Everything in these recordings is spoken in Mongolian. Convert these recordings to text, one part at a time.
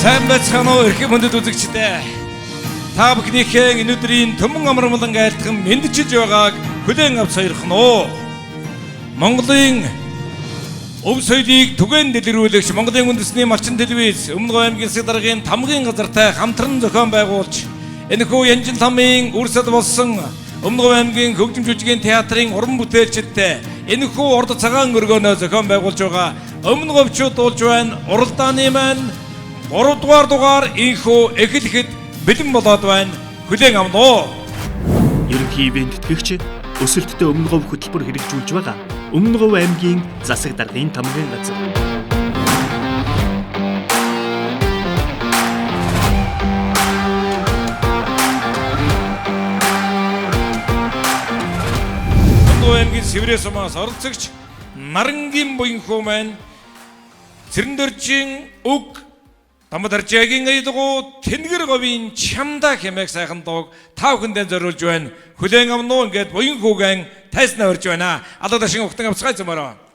Сайн байцгаана уу эрхэм хүндэт үзэгчдээ. Та бүхнийхээ өнөөдрийн төмөн амармалан айлтхан мэдчилж байгааг хүлээн авч сойрхон уу. Монголын өв соёлыг түгээн дэлгэрүүлэгч Монголын үндэсний малчин телевиз Өмнөг аймгийн засаг даргын тамгын газартай хамтран зохион байгуулж энэхүү Янжин тамийн үрсэд болсон Өмнөг аймгийн хөгжим жүжигийн театрын уран бүтээлчдтэй энэхүү урд цагаан өргөөнөө зохион байгуулж байгаа өмнө говьчууд дуулж байна. Уралдааны маань 3 дугаар инхүү эхлэхэд бэлэн болоод байна. Хүлээн авна уу. Ерөнхий ивент тэтгэгч өсөлттэй өмнө говь хөтөлбөр хэрэгжүүлж байгаа Өмнөг говь аймгийн засаг даргын тамгын газар. Өмнөг аймгийн Сэврээс сумаас оролцогч Нарангийн буянхүү маань Цэрэндөржин үг Тамадаржагийн айлгуу Тэнгэр говийн чамда хэмээх сайхан дууг та бүхэндээ зориулж байна. Хүлээн авна уу ингээд буян хүүгэн тайснаа өрж байна. Алга дашин ухтан авцгай зэмээрөө.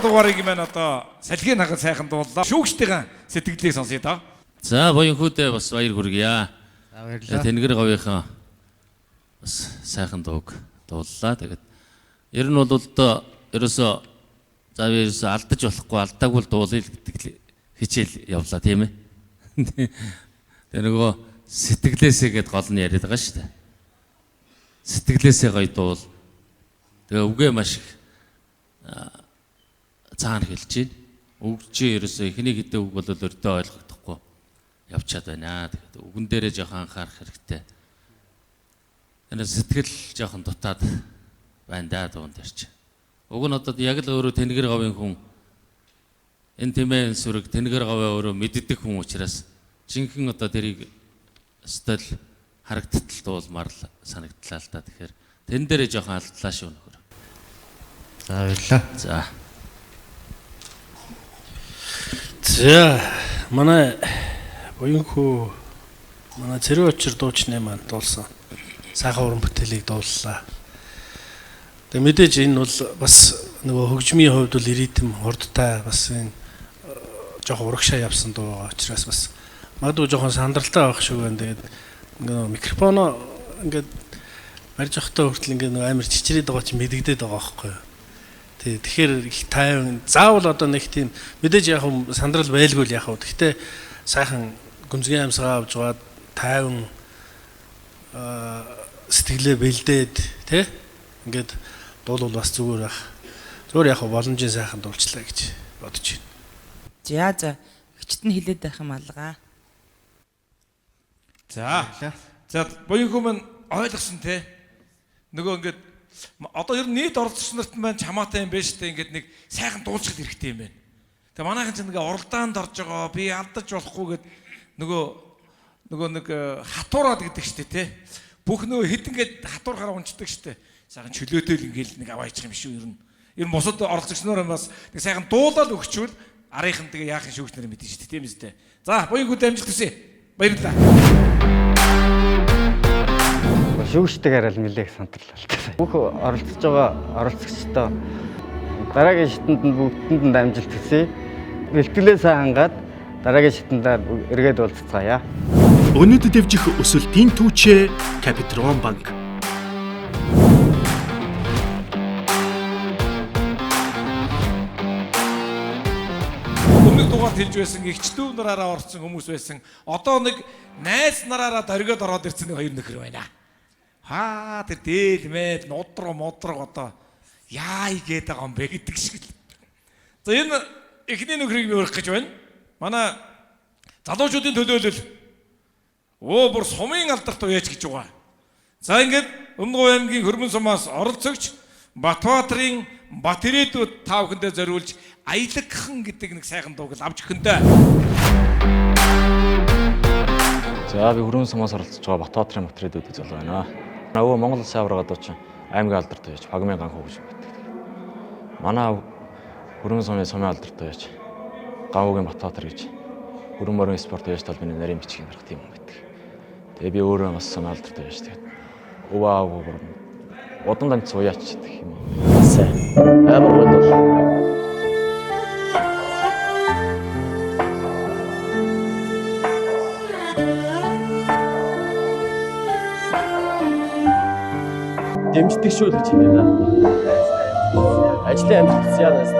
Дугаарыг маань одоо салхины хагас сайхан дууллаа. Шүүгчтэйгэн сэтгэлдээ сонсъё доо. За буянхүүдээ бас баяр хүргье. За баярлалаа. Тэнгэр говийнхаа бас сайхан дууг дууллаа. Тэгээд ер нь бол ерөөсөө алдаж болохгүй алдаагүй дуулъя гэдэг хичээл явлаа тийм ээ. Тэр нөгөө сэтгэлээсээ гээд гол нь яриад байгаа шүү дээ. Сэтгэлээсээ гоё дуул. Тэгээ үгээ маш их цаана хэлж байна. Үг чи ерөөсөө эхний хэдэн үг бол өртөө ойлгохдохгүй явчаад байна. Тэгээд үгэн дээрээ жоохон анхаарах хэрэгтэй. Энэ сэтгэл жоохон дутаад байна даа дуун дээр чи. Уг нь одоо яг л өөрөө Тэнгэр говийн хүн энэ тэмээн сүрэг Тэнгэр говээ өөрөө мэддэг хүн учраас жинхэнэ одоо тэрийг стил харагдтал дуулмаар санагдлаа л да. Тэгэхээр тэн дээрээ жоохон алдлаа шүү нөхөр. За баярлалаа. За манай буянхүү манай Цэрэг очир дуучны маань дуулсан сайхан уран бүтээлийг дууллаа. Тэгээ мэдээж энэ бол бас нөгөө хөгжмийн хувьд бол ритм хурдтай бас энэ жоох урагшаа явсан дуу байгаа учраас бас магадгүй жоохон сандралтай байх шиг байна. Тэгээд нөгөө микрофоно ингээд барьж явахдаа хүртэл ингээд нөгөө амар чичрээд байгаа чи мэдэгдээд байгаа байхгүй юу. Тэгэхээр их тайван заавал одоо нэг тийм мэдээж яг сандрал байлгүй л яг хөө. Гэхдээ сайхан гүнзгий амьсгаа авч гаад тайван сэтгэлээ бэлдээд тий ингээд дуулвал бас зүгээр байх. Зүгээр яг боломжийн сайхан дуулчлаа гэж бодож байна. За хичт нь хилээд байх юм алгаа. За буянхүү маань ойлгосон те. Нөгөө ингээд одоо ер нь нийт оролцогч нарт маань чамаатай юм байна шүү дээ. Ингээд нэг сайхан дуулчихд хэрэгтэй юм байна. Тэгээ манайхан ч ингээ уралдаанд орж байгаа би алдаж болохгүй гэд нөгөө нэг хатуураад гэдэг шүү дээ те. Бүх нөгөө хитэнгээд хатуурахаар унцдаг шүү дээ. Сайхан чөлөөтэй л ингээл нэг аваачих юм шүү ер нь. Ер нь бусад оролцогч нар бас нэг сайхан дуулаад өгчвөл арийнхан тэгээ яахын шүүгч нар мэдэн шүү дээ тийм үстэй. За буянхүү дамжуулт хүсье. Баярлалаа. Шүүгчтэйгээр л нэлээх сандралтай. Бүх оролцож байгаа оролцогчдоо дараагийн шатанд нь бүгдэнд нь дамжилт хүсье. Бэлтгэлээ сайн хангаад дараагийн шатандаар эргээд уулзцгаая. Өнөөдөр дэвжих өсөлтийн түүчээ Капитрон банк. Өмнөд дугаард хэлж байсан эгчдүү нараараа орсон хүмүүс байсан. Одоо нэг найз нараараа дөргөөд ороод ирсэн нэг хоёр нөхөр байна. Хаа тэр дээл мэд нудраг одоо яа игээд байгаа юм бэ гэдэг шиг л. За энэ эхний нөхрийг би урих гэж байна. Манай залуучуудын төлөөлөл бүр сумын алдарт уяач гэж байгаа. За ингээд Өмнөговь аймгийн Хөрмөн сумаас оролцогч Батбаатарын Бат ирээдүйд та бүхэндээ зориулж Аялагхан гэдэг нэг сайхан дууг л авч өгөндөө. За би Хөрмөн сумаас оролцож байгаа Батбаатарын Бат ирээдүйд зол байна. Нөгөө Монгол улсын аврагад очив аймгийн алдарт уяач Багмын ганхуу гэж байдаг. Манай Хөрмөн сумын сумын алдарт уяач Гавуугийн Батбаатар гэж Хөрмөн морин спорт уяач талбайны нарийн бичгийн гарах тийм юм байдаг. Тэгээ би өөрөө бас сумын алдарт уяач тэгээд удан данц уяач гэдэг юм. Сайн. Амар гол. Дэмждэг шүү гэж хэлээ. Ажлын амжилт яанаас.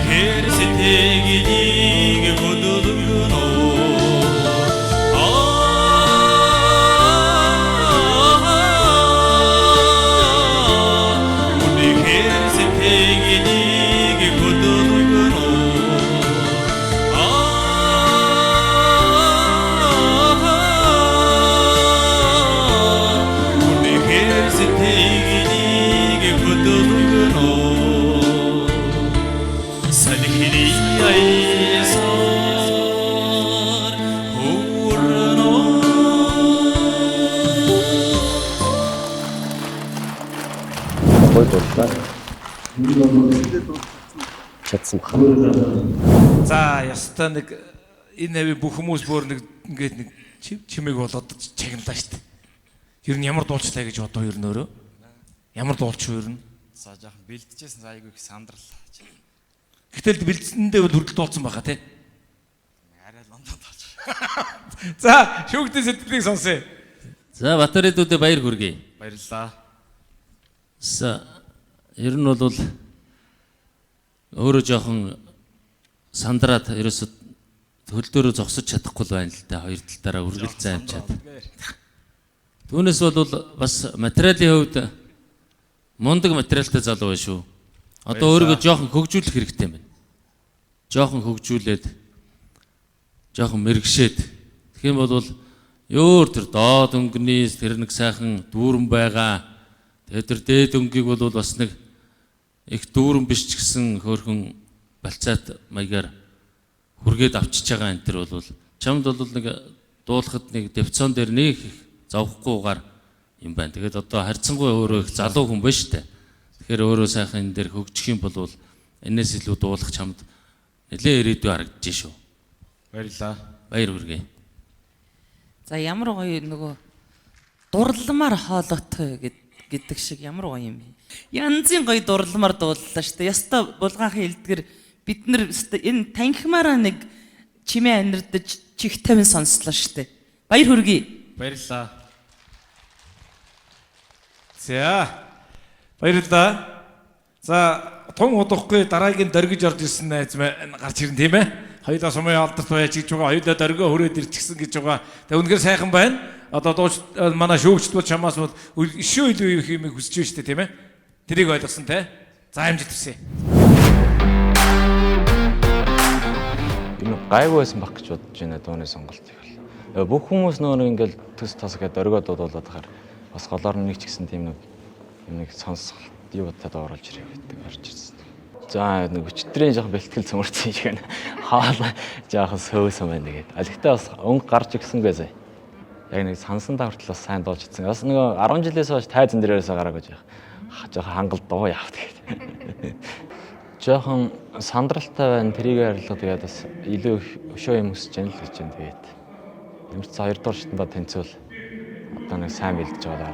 Her setegini godulguno Чадсан баха. За ястаа нэг энэ навь бүх хүмүүс бүр нэг ингээд нэг чимээг болоод чагналаа штт. Ер нь ямар дуулчлаа гэж бодоо ер нь өөрөө. Ямар дуулч вэ ер нь? За жоохон бэлдэжсэн айгүй их сандралаа. Гэтэл бэлдсэндээ бол хүртэл дуулсан баха тий. Арай лондон тооч. За шүүгтэн сэтгэлийг сонсъё. За Батарэдүүдэд баяр хүргэе. Баярлалаа. За ер нь бол өөрөө жоохон сандраад ерөөсө хөлдөөрөө зогсож чадахгүй байна л да. Хоёр талаараа үргэлжлэн амжаад. Түүнээс бол бас материалын хувьд мундаг материалтай залуу байна шүү. Одоо өөрийгөө жоохон хөгжүүлэх хэрэгтэй байна. Жоохон хөгжүүлээд жоохон мэрэгшээд тэгэх юм бол ёор тэр доод өнгөнийс тэр нэг сайхан дүүрэн байгаа. Тэгээд тэр дээд өнгийг бол бас нэг их дүүрэн биш ч гэсэн хөөрхөн балцаат маягаар хүргээд авчиж байгаа энэ төр бол чамд бол нэг дуулахад нэг девцон дээр нэг их зовхгүйгээр юм байна. Тэгээд одоо харьцангуй өөрөө их залуу хүн байна шүү дээ. Тэгэхээр өөрөө сайхан энэ дээр хөгжих юм бол энэс илүү дуулах чамд нэлээ ирээдүй харагдаж шүү. Баярлалаа. Баяр хүргэе. За ямар гоё нөгөө дурламар хоолойтой гэдэг шиг ямар гоё юм бэ? Янзын гоё дурламар дууллаа шүү дээ. Яста булгаахын элдгэр бид нар энэ танхимаараа нэг чимээ анирдаж чих тавин сонслоо шүү дээ. Баяр хүргэе. Баярлалаа. За баярлалаа. За тун удахгүй дараагийн дөргиж орж ирсэн найз маань гарч ирэн тийм ээ. Хоёулаа сумын алдарт байж гэж байгаа. Хоёулаа дөргөө хүрээд ирчихсэн гэж байгаа. Тэгээ үнэхээр сайхан байна. Одоо дууч манай шүүгчд бол чамаас бол ишүү илүү их юм хүсэж байна шүү дээ тийм ээ. Тэрийг ойлгосон те. За амжилт хүсье. Энэ гайгүй байсан баг гэж бодож байна дууны сонголтыг. Бүх хүмүүс нөгөө ингээл төс тас гэдэг өргөд дуулаад хахаар бас голоор нэг ч гэсэн тийм нэг сонсголт юу бодоод оруулж ирэх гэдэг орж ирсэн. За нэг өчтөрийн жоохон бэлтгэл цөмөрсөн шиг байна. Хаалаа жоохон сөөсөн байна тэгээд. Гэхдээ бас өнгө гарч ирсэнгүй сая. Яг нэг сансан давтал бас сайн дуулж ирсэн. Бас нөгөө 10 жилээс хойш тайзан дээрээс гараагүй жоохон хангал дуу явах тэгээд. Жоохон сандралтай байна. Тэрийг харилцаа тэгээд бас илүү их өшөө юм өсөж яана л гэж байна тэгээд. Ямар ч 2 дугаар шатндаа тэнцвэл одоо нэг сайн бэлдэж байгаа.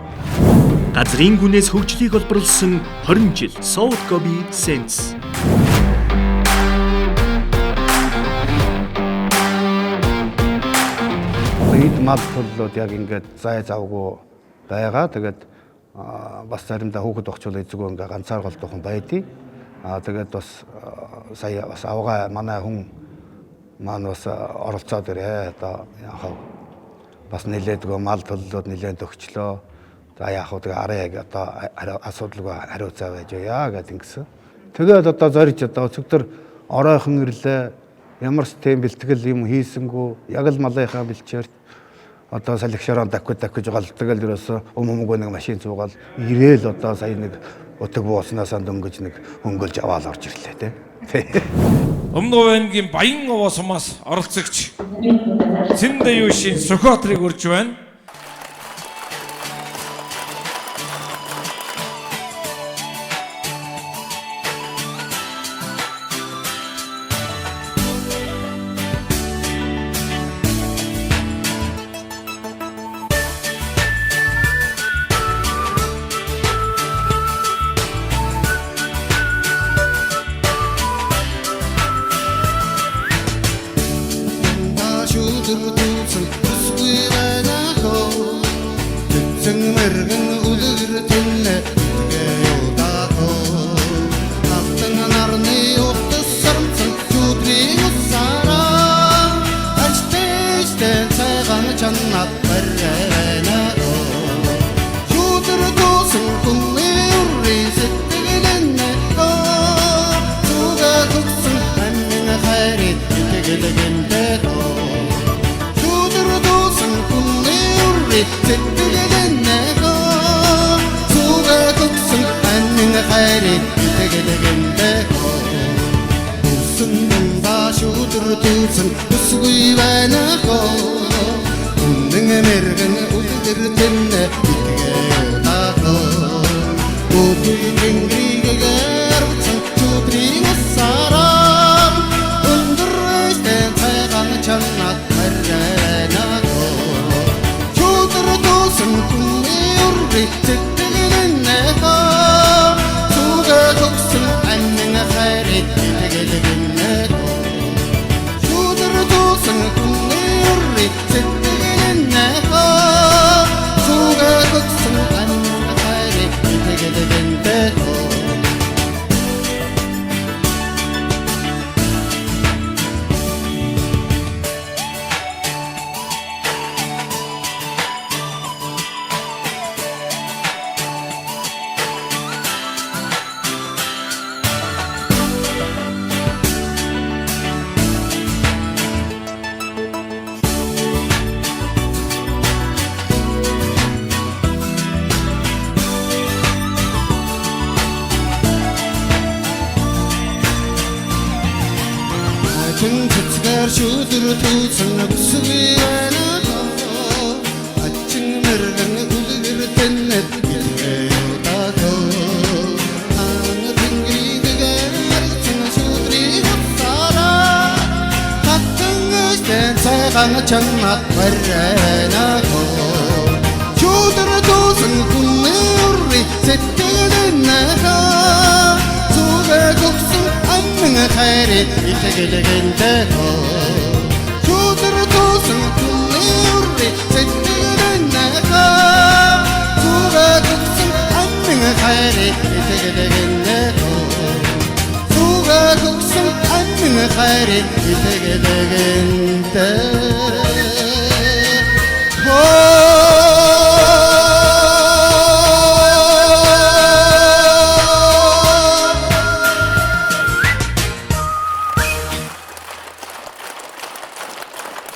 Газрын гүнээс хөгжлийг олборлсон 20 жил South Gobi Sense. Эд мал төллүүд яг ингээд зай завгүй байгаа. Тэгээд бас заримдаа хүүхэд огчвол эзгүй ингээ ганцаар голдохон байдیں۔ Тэгээд бас сая бас авгаа манай хүн маань бас оролцоод ирээ. Одоо яхав бас нэлээдгүй мал төллүүд нэлээд өгчлөө. За яах вэ? Тэгээ арай яг одоо асуудалгүй хариуцаа байж яа гэдэг ингэсэн. Тэгээд одоо зорж одоо өчигдөр оройхон ирлээ. Ямар ч тийм бэлтгэл юм хийсэнгүү. Яг л малынхаа бэлчээр одоо салхишараа давхиж байгаа л тэгэл ерөөсө өмгөө нэг машин цуугаал ирээл одоо сая нэг утаг бууснаас дөнгөж нэг хөнгөлж аваад орж ирлээ тий. Өмнөд аймгийн Баян овоо сумаас оролцогч Цэндэ Юшин Сухотрыг урьж байна. Tingri gegar үрри сэтгэлэнэхэ зүгэ төгсөн аннин хайрыг итгэлгэнэхэ шүдэр туусан хүний үрри сэтгэлэнэхэ зүгэ төгсөн аннин хайрыг итгэлгэнэхэ шүдэр туусан өксөй байна ачин мэргэн үлгэр тэнэт гэлэдаа ан тэнгэрийгээр шүдрийг сара хатан цайхан чамат барана шүдэр туусан хүнэрри сэтгэлэнэхэ зүгэ төгсөн аннин хайрыг итгэлгэнэхэ шүдэр туусан хүнэрри сэтгэлэнэхэ зүгэ төгсөн аннин хайрыг итгэлгэнэхэ зүгэ төгсөн аннин хайрыг итгэлгэнэхэ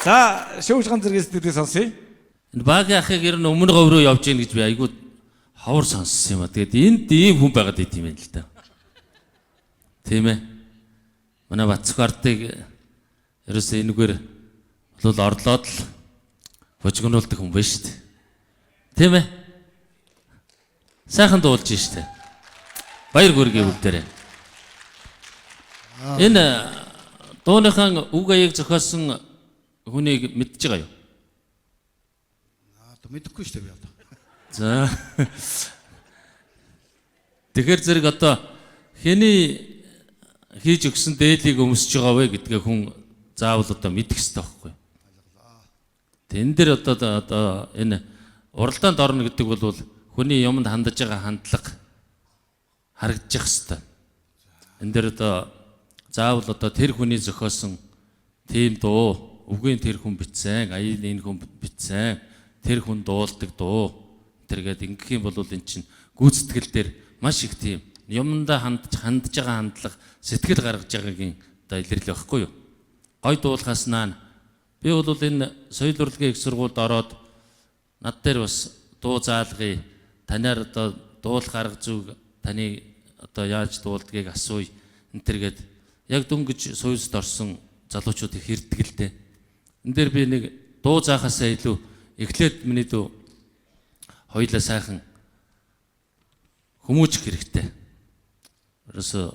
За шүүж ганц зэрэг сэтгэлээ сонсъё. Энэ багийн ахыг ер нь өмнө говь руу явж гин гэж би айгүй хавар сонссон юм а. Тэгээд энд ийм хүн байгаад байт юм байна л да. Тийм ээ. Манай Бацхартыг ерөөсөө энэгээр бол орлоод л хожигнуулдаг хүн байна шүү дээ. Тийм ээ. Сайхан дуулж штэ. Баяр хүргэе бүгдээрээ. Энэ дууныхан үг аяыг зохиосон хүнийг мэдж байгаа юу? Мэдэхгүй шүү дээ би одоо. За. Тэгэхээр зэрэг одоо хэний хийж өгсөн дээлийг өмсөж байгаа вэ гэдгээ хүн заавал одоо мэдэх хэрэгтэй байхгүй юу? Тэн дээр одоо энэ уралдаанд орно гэдэг бол хүний юмд хандаж байгаа хандлага харагдчих хэрэгтэй. Энд дээр одоо заавал одоо тэр хүний зохиосон тийм дуу үгийн тэр хүн битсэн, аяын энэ хүн битсэн, тэр хүн дуулдаг дуу. Тэргээд ингэх юм бол эн чинь гүйцэтгэл дээр маш их тийм юмдаа хандж байгаа хандлага, сэтгэл гаргаж байгаагийн одоо илэрлэл байхгүй юу? Гой дуулахаас наана би бол энэ соёл урлагийн их сургуульд ороод над дээр бас дуу заалгая, танаар одоо дуулах арга зүйг таны одоо яаж дуулдгийг асууя. Энэ тэргээд яг дөнгөж соёлд орсон залуучууд их ирдэг л дээ. Энд дээр би нэг дуу заахаасаа илүү эхлээд миний дүү хоёлаа сайхан хүмүүжих хэрэгтэй. Ерөөсө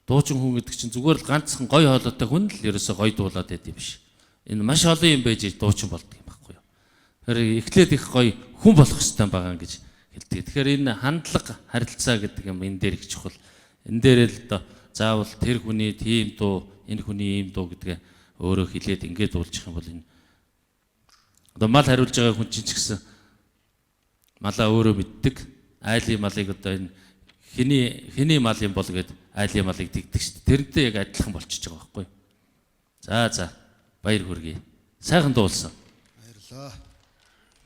дуучин хүн гэдэг чинь зүгээр л ганцхан гой хоолойтой хүн л ерөөсө гой дуулаад байдсан биш. Энэ маш олон юм байж дуучин болдог юм байхгүй юу. Тэгэхээр эхлээд их гой хүн болох хэрэгтэй байгаа гэж хэлдэг. Тэгэхээр энэ хандлага, харилцаа гэдэг юм энэ дээр их чухал. Энэ дээр л одоо заавал тэр хүний тийм дуу, энэ хүний ийм дуу гэдгээ өөрөө хэлээд ингээд дуулчих юм бол энэ одоо мал хариулж байгаа хүн чинь ч гэсэн малаа өөрөө мэддэг. Айлын малыг одоо энэ хэний мал юм бол гээд айлын малыг дэгдэг шүү дээ. Тэрнтэй яг адилхан болчихж байгаа байхгүй юу? За баяр хүргэе. Сайхан дуулсан. Баярлалаа.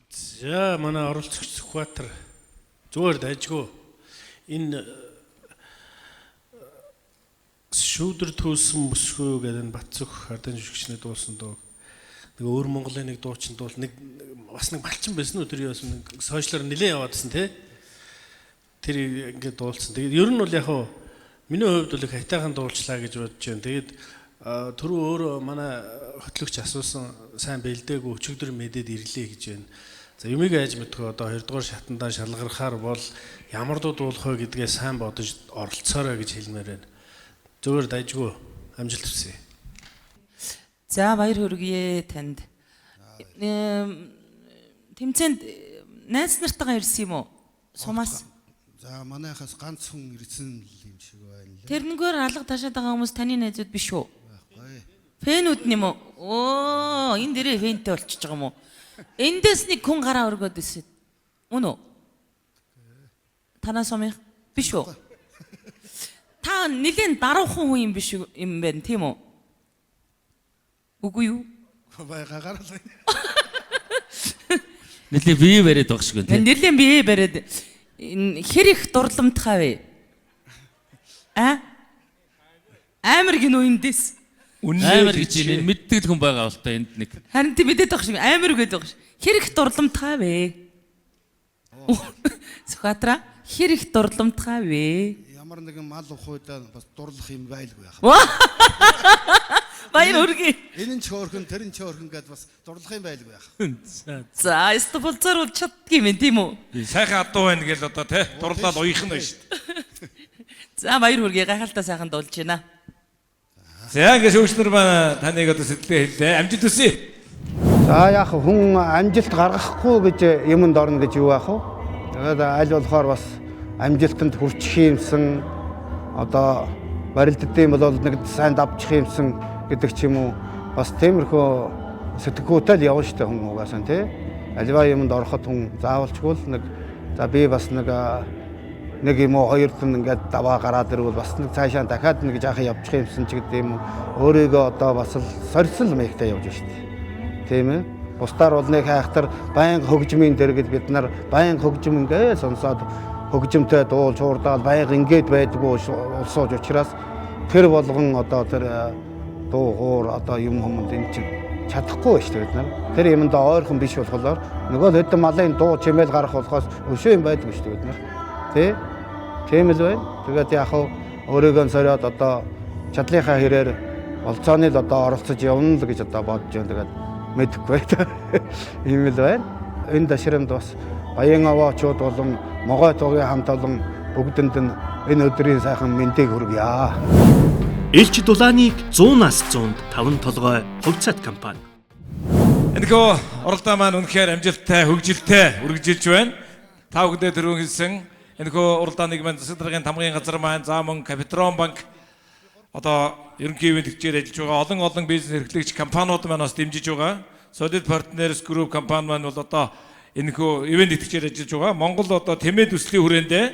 За манай оролцогч Сүхбаатар зүгээр дайжгүй энэ шүдэр төөсөн мөсгөө гэдэг нь Батцөх ардын жүжигчний дуулсан дуу. Нэг өөр Монголын нэг дуучин дуул нэг бас нэг малчин байсан уу тэр яасан нэг сошиалар нэлээд яваадсэн тий. Тэр ингээд дуулсан. Тэгээд ер нь бол яг хуу миний хувьд бол их хайтайхан дуулчлаа гэж бодож байна. Тэгээд түрүү өөрөө манай хөтлөгч асуусан сайн бэлдээгүй өчигдөр мэдээд ирлээ гэж байна. За юмыг айж мэдхөө одоо 2 дугаар шатандаа шалгархаар бол ямар дуу дуулах вэ гэдгээ сайн бодож оролцоорой гэж хэлмээр байна. Зүгээр дайжгүй амжилт хүсье. За баяр хүргэе танд. Тэмцээнд найз нартайгаа ирсэн юм уу? Сумаас. За манайхаас ганц хүн ирсэн юм шиг байна лээ. Тэрнгээр алга ташаад байгаа хүмүүс таны найзууд биш үү? Байхгүй. Фэнүүд нэм үү? Оо, энэ дээрээ фэнтэй болчихж байгаа юм уу? Эндээс нэг хүн гараа өргөөд өсөд. Мөн үү? Танаа сумын биш үү? Та нэгэн даруухан хүн юм биш юм байна, тийм үү? Үгүй юу? Байга гаралаа. Нэлээ бие бариад байгаа шиг байна. Нэлээд бие бариад хэр их дурламтгай вэ? Амар гинөө эндээс. Амар гэж энэ мэддэг хүн байгаа бол та энд нэг. Харин тийм мэдээд байгаа шиг амар гэдэг байгаа шиг. Хэр их дурламтгай вэ? Сүхатра хэр их дурламтгай вэ? Ямар нэгэн мал ухуйдаа бас дурлах юм байлгүй яах. Баяр хүргэе. Энэ ч хөөрхөн, тэр нь ч хөөрхөн гэдээ бас дурлах юм байлгүй яах. За, стополцоор бол чаддгийм ээ, тийм үү? Сайхан адуу байна гэл одоо те дурлаад уйх нь байна шүү дээ. За, баяр хүргэе. Гайхалтай сайхан дуулж байна. За ингээд шүүгчнэр маань таныг одоо сэтгэлээ хэллээ. Амжилт хүсье. За яг хүн амжилт гаргахгүй гэж юмд орно гэж юу яах вэ? Тэгээд аль болохоор бас амжилтанд хүрчих юмсан одоо барилддаг юм бол нэг сайн давчих юмсан гэдэг ч юм уу бас тиймэрхүү сэтгэхүйтэй л явна шүү дээ хүн угаасаа тий. Аливаа юмд ороход хүн заавалчгүй л нэг за би бас нэг юм уу хоёр тон ингээд даваа гараад ирвэл бас нэг цаашаа дахиад нэг жаахан явчих юмсан ч гэдэг юм уу өөрийгөө одоо бас л сорьцол маягтай явж шүү дээ. Тийм ээ. Бусдаар бол нэг хайхтар байнга хөгжмийн дэргэд бид нар байнга хөгжим ингээд сонсоод хөгжимтэй дуулж хуурдаал байнга ингээд байдгүй улсууж учраас тэр болгон одоо тэр дуугуур одоо юм хүмүүнд энэ чинь чадахгүй шүү дээ бид нар. Тэр юмд ойрхон биш болохоор нөгөө хэдэн малын дуу чимээл гарах болохоос өшөө юм байдгүй шүү дээ бид нар. Тэ? Тийм л байна. Тэгээд яг өөрийгөө сориод одоо чадлынхаа хэрээр олцооны л одоо оролцож явна л гэж одоо бодож байна. Тэгээд мэдэхгүй та. Ийм л байна. Энэ ташрамд бас баян аваачууд болон могой тугийн хамт олон бүгдэнд нь энэ өдрийн сайхан мэндийг хүргье. Элч дулааныг 100-аас 100-д 5 толгой хувьцаат компани. Энэхүү оролдоо маань үнэхээр амжилттай, хөгжилтэй үргэлжилж байна. Та бүхэндээ түрүүн хэлсэн энэхүү уралдааныг маань засаг даргын тамгын газар маань за мөн Капитрон банк одоо ерөнхий ивент төгчээр ажиллаж байгаа олон бизнес эрхлэгч компаниуд маань бас дэмжиж байгаа. Solid Partners Group компани маань бол одоо энэхүү ивент төгчээр ажиллаж байгаа. Монгол одоо тэмээд төслийн хүрээндээ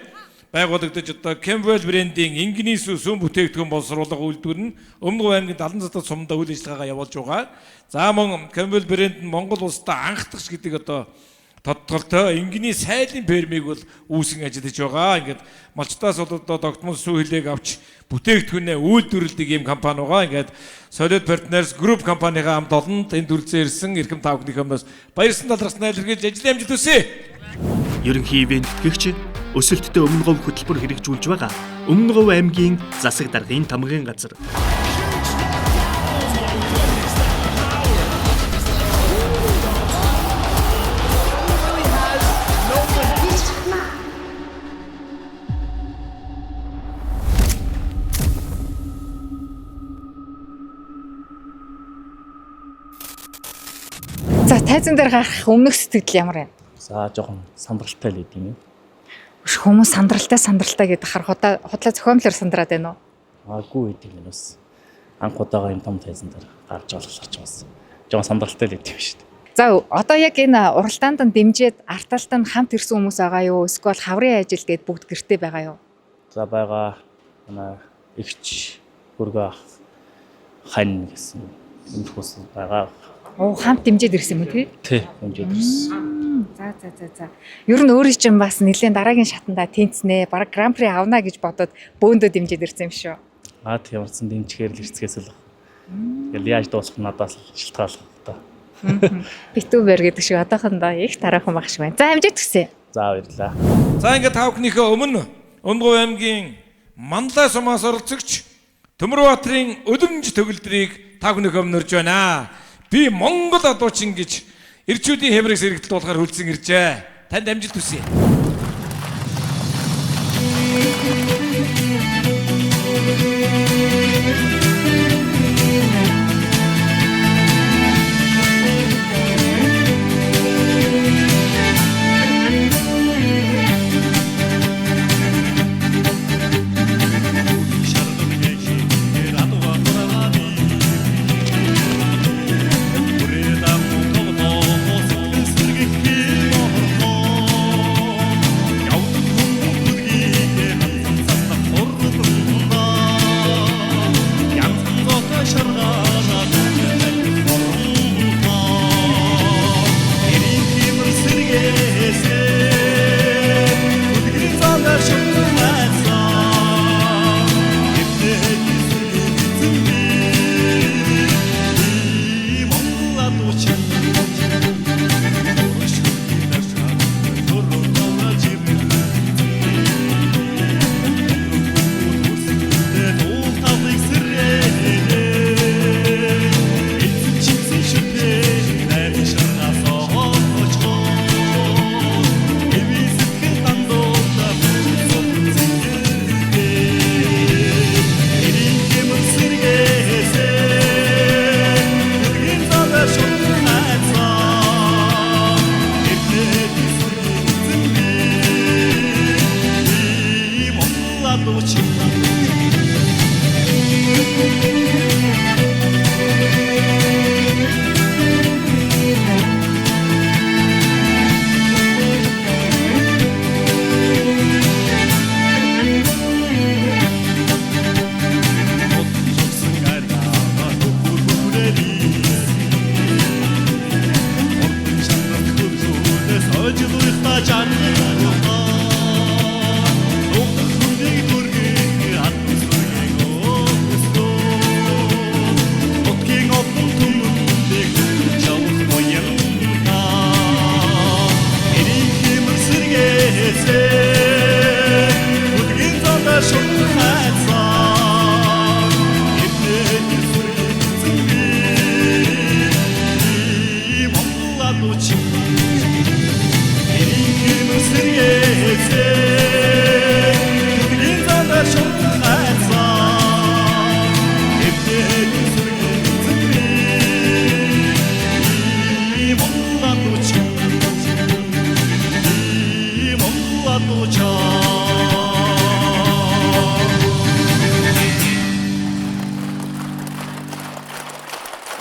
байгуулагдаж одоо Campbell брендийн ингийн сүм бүтээгдэхүүн боловсруулах үйлдвэр нь Өмнөг аймгийн 70 цадад сумдаа үйл ажиллагаагаа явуулж байгаа. За мөн Campbell брэнд нь Монгол улсад анхдагч гэдэг одоо тодтолтой ингийн сайлын фермийг бол үүсгэн ажиллаж байгаа. Ингээд малчтаас бол одоо тогтмол сүү хилээг авч бүтээгдэхүүнээ үйлдвэрлэдэг ийм компани байгаа. Ингээд Solid Partners Group компанийгаа хамт олонд энэ дүрцээр ирсэн эрхэм тав бүхний хүмүүс баярсан талархснаа илэрхийлж ажлын амжилт хүсье. Ерөнхий ивент тэтгэгч өсөлттэй өмнө говь хөтөлбөр хэрэгжүүлж байгаа Өмнө говь аймгийн засаг даргын тамгын газар. За тайзан дээр гарах өмнөх сэтгэл ямар вэ? За жоохон сандралтай л гэдэг юм. Хүмүүс сандралтай гэдэг хар худлаа зохиомлоор сандраад байна уу? Аагүй гэдэг юм бас. Анх удаага юм том тайзан дээр гарч олглох ч бас. Жоохон сандралтай л гэдэг юм шүү дээ. За одоо яг энэ уралдаанд дэмжиж арталт нь хамт ирсэн хүмүүс байгаа юу? Эсвэл хаврын ажил гээд бүгд гэртээ байгаа юу? За байгаа манай эгч хөргөө хань гэсэн энэ хүмүүс байгаа. Оо хамт дэмжиж ирсэн юм тий? Тий, дэмжиж ирсэн. За. Ер нь өөрийн чинь бас нэлийн дараагийн шатандаа тэнцнэ. Бараг Гран При авна гэж бодоод бөөндөө дэмжиж ирсэн юм шүү. Тийм юмсан дэмжихээр л ирцгээс л. Тэгэл яаж дуусах надаас шилтгаалах та. Битүүбэр гэдэг шиг одоохондоо их тараахан баг шиг байна. За амжилт хүсье. За баярлалаа. За ингээд та бүхнийхээ өмнө Өмнөг аймгийн Манлай сумаас оролцогч Төмөрбаатарын Өлөмж төгөлдрийг та бүхнийхээ өмнө өрж байна. Би Монгол адуучин гэж ирчүүдийн хэмрэг сэргэлт болохоор хүлцэн иржээ. Танд амжилт хүсье.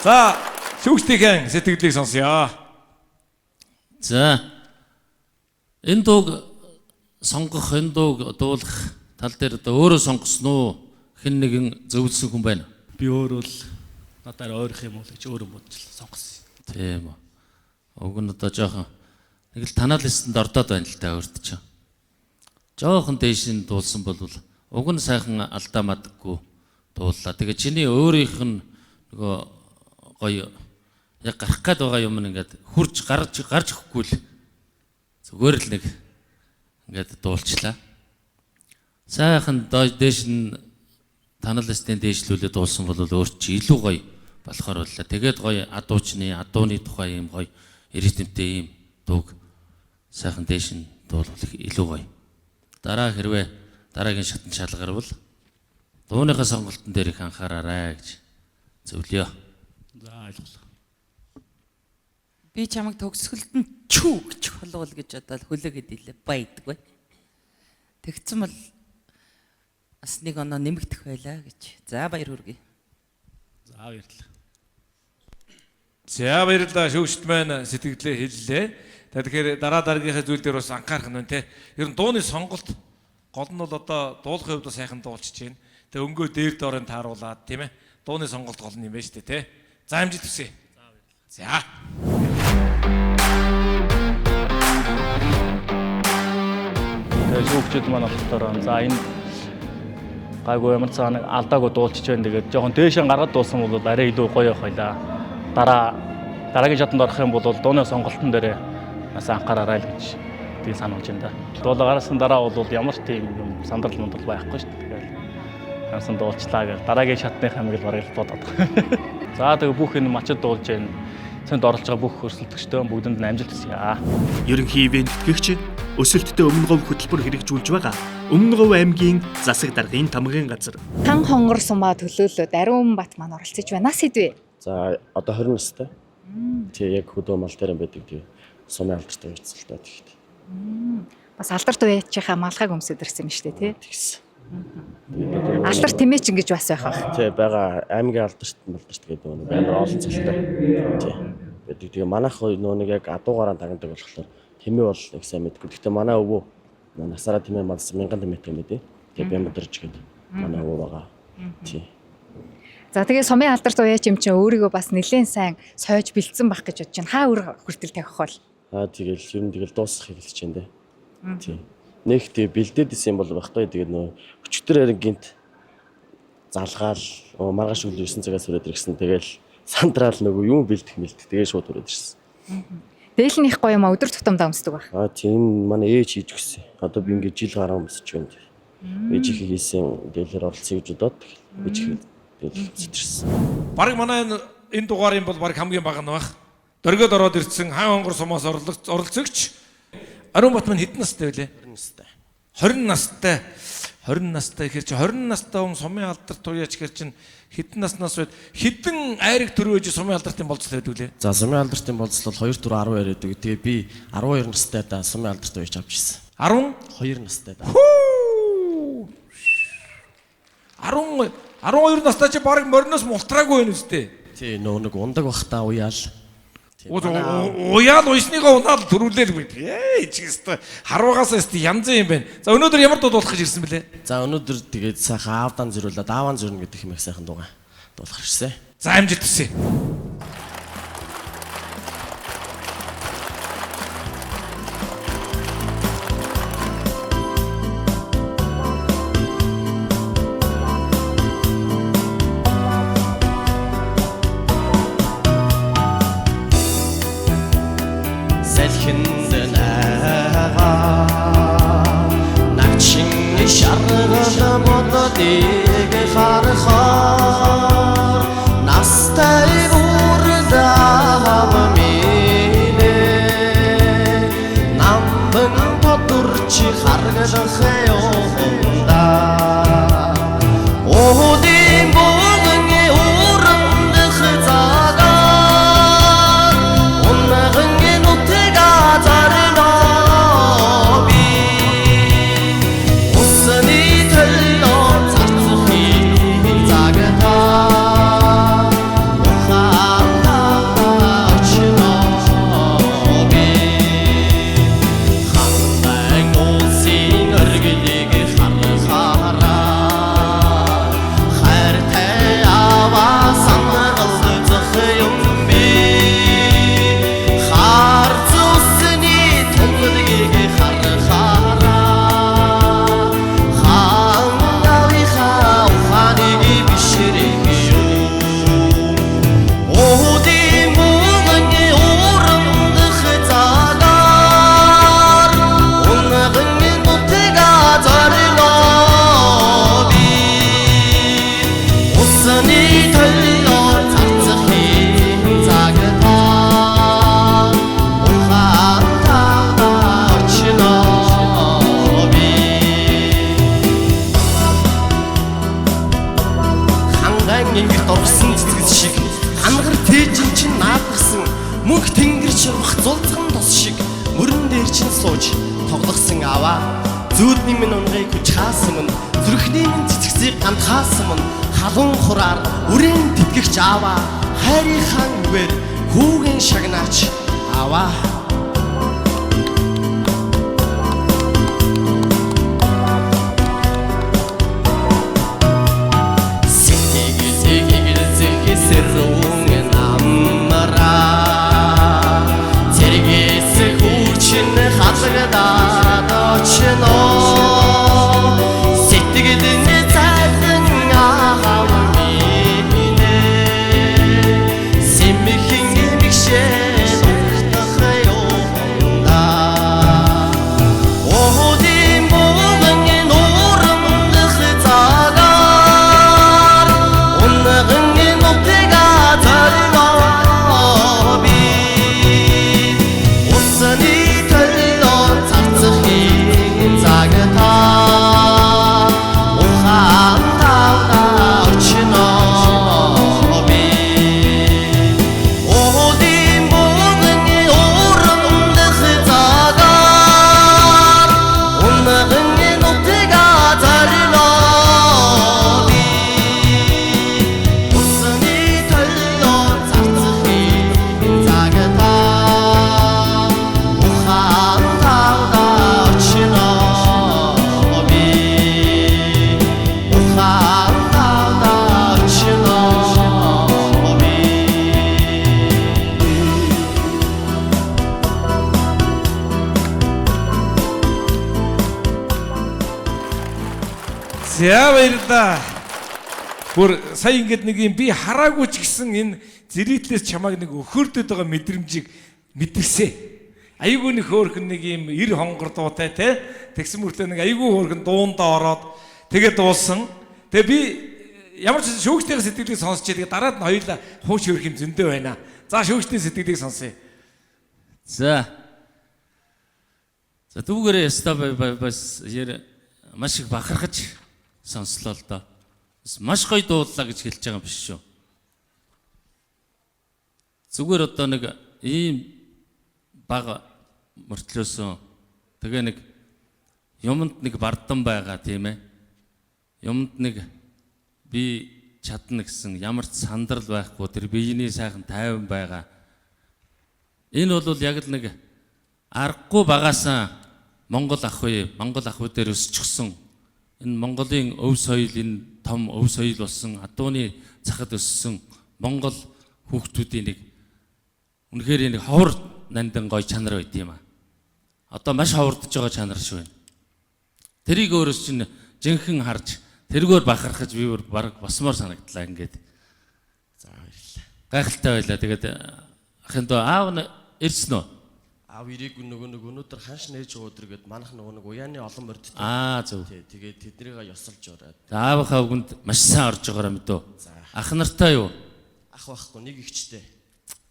За, шүүгчдийн сэтгэлийг сонсъё. За. Энэ дууг сонгох, энэ дууг дуулах тал дээр одоо өөрөө сонгосон уу? Хэн нэгэн зөвлөсөн хүн байна? Би өөрөө л надаар ойрох юм уу гэж өөрөө бодож сонгосон. Тийм үү. Уг нь одоо жоохон нэг л танаа листэнд ордоод байна л та өөрт чинь. Жоохон дээш нь дуулсан бол уг нь сайхан алдаа мадаггүй дууллаа. Тэгээ чиний өөрийнх нь нөгөө гоё яг гарах гээд байгаа юм ингээд хурж гарч өгөхгүй л зүгээр л нэг ингээд дуулчлаа. Сайхан дээш нь танал листийн дээшлүүлээд дуулсан бол өөр чи илүү гоё болохоор боллоо. Тэгээд гоё адуучны адууны тухай юм гоё ритмтэй юм дууг сайхан дээш нь дуулах илүү гоё. Дараа хэрвээ дараагийн шатан шалгарвал дууныхаа сонголтын дээр их анхаараарай гэж зөвлөё. За ойлголоо. Би чамайг төгсгөлд нь чүү гэж холгол гэж бодоод хөлөөгээд илээ байдаггүй. Тэгсэн бол бас нэг оноо нэмэгдэх байлаа гэж. За баяр хүргэе. За баярлалаа. За баярлалаа шүүгчд маань сэтгэлдээ хэллээ. Тэгэхээр дараагийнхаа зүйл дээр бас анхаарах нь те. Ер нь дууны сонголт гол нь бол одоо дуулахын хувьд сайхан дуулчих чинь. Тэгээ өнгөө дээр доорын тааруулаад тийм ээ. Дууны сонголт гол нь юм байна шүү дээ те. За амжилт хүсье. За. Тэгээ шүүгчд маань болохоор за энэ гайгүй ямар цаа нэг алдаагүй дуулчих байна. Тэгээд жоохон дээшээ гаргаад дуулсан бол арай илүү гоё явах байлаа. Дараагийн шатанд орох юм бол дууны сонголтын дээр бас анхаараарай л гэж тийм сануулж байна да. Дуулаараас нь дараа бол ямар ч тийм юм сандрал мундрал байхгүй шүү дээ. Тэгэхээр хамсан дуулчлаа гэж дараагийн шатны хамиг л бараг л бодоод байгаа. За тэгээ бүх энэ мачд дуулж байна. Цэнд оролж байгаа бүх өрсөлдөгчдөө бүгдэнд нь амжилт хүсье. Ерөнхий ивент гэгч өсөлттэй өмнө говь хөтөлбөр хэрэгжүүлж байгаа Өмнө Говь аймгийн засаг даргын тамгын газар. Хан хонгор сумаа төлөөлөд Ариун Бат маань оролцож байна. Нас хэдвэ? За одоо 20 настай. Тэг яг хөдөө мал дээр байдаг тийм сумын алдартай уйцсалтай тэгт. Бас алдарт уяачийнхаа малгайг өмсөд ирсэн юм шүү дээ, тий? Алдарт тэмээч ингэж бас байх бах. Тий байгаа аймгийн алдарт гэдэг нэг амар олон цалтай. Тий. Байдаг. Тэгээ манайх нөө нэг яг адуугаараа тагнадаг болохоор тэмээ бол их сайн мэдгүй. Гэхдээ манай өвөө насаараа тэмээ малсан 1000 тэмээтэй юм дээ. Тэгээ бям өдөрч гэдэг. Манай өвөө байгаа. Тий. За тэгээ сумын алдарт уяач юм чинь өөрийгөө бас нэлээд сайн сойж бэлдсэн байх гэж бодож байна. Хаа өөр хүртэл тавих бол? Тэгэл ер нь тэгэл дуусах хэлж байна дээ. Тий. Нэг тий бэлдээд исэн бол байхгүй. Тэгээд нөө өчтөр харин гинт залгаал маргааш өглөө 9 цагаас хүрээд ирсэн. Тэгэл сандраал нөгөө юм бэлдэх мэлдэх. Тэгээ шууд хүрээд ирсэн. Дээл нь их гоё юм а өдөр тутамдаа өмсдөг байх. Тийм манай ээж хийж өгсөн. Одоо би ингээд жил гараа өмсөж байна. Ээж их хийсэн дээлэр оролцъё гэж бодоод ээж их дээл зэтэрсэн. Бараг манай энэ дугаарын бол бараг хамгийн бага нь байх. Дөргөд ороод ирсэн хаан хонгор сумаас оролцогч Ариун Бат маань хэдэн настай вэ? 20 настай. 20 настай. 20 настай гэхэр чи 20 настай хүн сумын алдарт уяач гэхэр чин хэдэн наснаас байд хэдэн айраг төрөөж сумын алдартын болцол байдаг лээ. За сумын алдартын болцол бол 2 4 10 яриадаг. Тэгээ би 12 настай да сумын алдарт уяач авч ирсэн. 12 настай да. 12 настай чи барыг мориноос мултраагүй байна үстэй. Тий нөө нэг ундаг бахта уяал. Уяал уйсныгаа унаад төрүүлээл мэд. Чигээс харуугаас өстэй янз юм байна. За өнөөдөр ямар дуу дуулах гэж ирсэн бэлээ? За өнөөдөр тэгээд сайхан аавдан зөрүүлээд ааван зөрнө гэдэг юм их сайхан дуугаа дуулах ирсэн. За амжилт хүсье. найгаа начин шаргал бододыг харахаар настай бүрдав минь намбан бодурчи харгалах ёнда Одим богны урандах цагаар унагны нутга зарна би усны төлөө цацхи цагтаа ухаатаа очно би хандан улсын өргөлийг харахаараа мөнх тэнгэр ширвах зулцхан тос шиг мөрөн дээр чин сууж тоглосон аваа зүүдний минь унгыг хүч хаасан мөн зүрхний минь цэцгцийг гантхаасан мөн халуун хураар үрэн тэтгэгч аваа хайрынхан үгээр хүүгийн шагнаач аваа За баярлалаа. Бүр сая ингэдэг нэг юм би хараагүй ч гэсэн энэ зэрэглээс чамайг нэг өхөрдөд байгаа мэдрэмжийг мэдэрсэ. Айгүй нэг хөөрхөн нэг юм 90 хонгор дуутай те. Тэгсэн мөртлөө нэг айгүй хөөрхөн дуундаа ороод тэгээд дуулсан. Тэгээ би ямар ч шүүгчдийн сэтгэлийг сонсч тэгээд дараад нь хоёулаа хууч хөрх юм зөндөө байна. За шүүгчдийн сэтгэлийг сонсъё. За дүүгээрээ яста бас маш их бахархаж сонслоо л доо. Маш гоё дууллаа гэж хэлж байгаа юм биш шүү. Зүгээр одоо нэг ийм бага мөртлөөсөн тэгээ нэг юмд нэг бардан байгаа тийм ээ. Юмд нэг би чадна гэсэн ямар ч сандрал байхгүй тэр биений сайхан тайван байгаа. Энэ бол яг л нэг аргагүй багаасаа Монгол ах үе дээр өсчихсөн. Энэ Монголын өв соёл энэ том өв соёл болсон адууны цахад өссөн Монгол хүүхдүүдийн нэг үнэхээр нэг ховор нандан гоё чанар байт юм аа. Одоо маш ховордож байгаа чанар шүү байна. Тэрийг өөрөөс чинь жинхэнэ харж тэргээр бахархаж би баг босмоор санагдлаа ингээд. За баярлалаа. Гайхалтай байлаа. Тэгээд ахын доо аав нь ирсэн үү? аав ирээгүй нөгөө өнөөдөр ханш нээж байгаа өдөр гээд манайх нөгөө уяаны олон мордтой. Зөв. Тэгээд тэднийг ёсолж ороод. Аавынхаа үгэнд маш сайн орж байгаараа мэдөө. Ах нартай юу? Ах байхгүй нэг ихчтэй.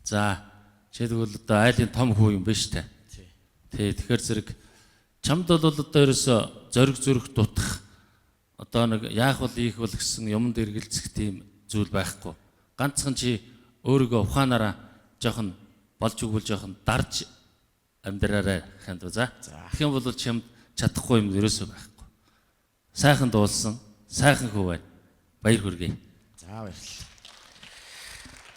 За. Жишээлбэл одоо айлын том хүү юм биш үү? Тий. Тэгэхээр зэрэг чамд бол одоо ерөөсө зориг зүрх дутах одоо нэг яах бол ийх бол гэсэн юмд эргэлзэх тийм зүйл байхгүй. Ганцхан чи өөрийгөө ухаанаараа жоохон болж өгвөл жоохон дарж амьдраарай ханд за. Тэгэх юм бол чамд чадахгүй юм ерөөсөө байхгүй. Сайхан дуулсан, сайхан хүү байна. Баяр хүргэе. За баярлалаа.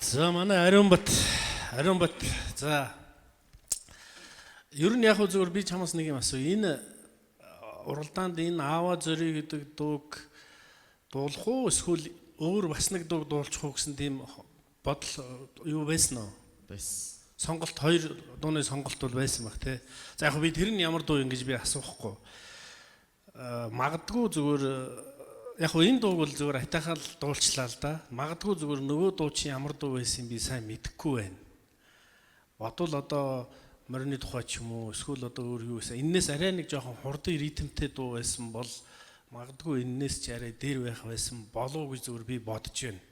За манай Ариун Бат за ер нь яг зөвөр би чамаас нэг юм асуу. Энэ уралдаанд энэ аава зориг гэдэг дууг дуулах уу эсвэл өөр бас нэг дууг дуулчих уу гэсэн тийм бодол юу байсан уу? Байсан. Сонголт хоёр дууны сонголт бол байсан баг тий. За яг би тэр нь ямар дуу юм гэж би асуухгүй. Магадгүй зүгээр яг энэ дууг бол зүгээр атайхал дуулчлаа л да. Магадгүй зүгээр нөгөө дуу чи ямар дуу байсан би сайн мэдэхгүй байна. Бодвол одоо морины тухай ч юм уу эсвэл одоо өөр юу байсан. Эннээс арай нэг жоохон хурдан ритмтэй дуу байсан бол магадгүй эннээс ч арай дээр байх байсан болов уу гэж зүгээр би бодож байна.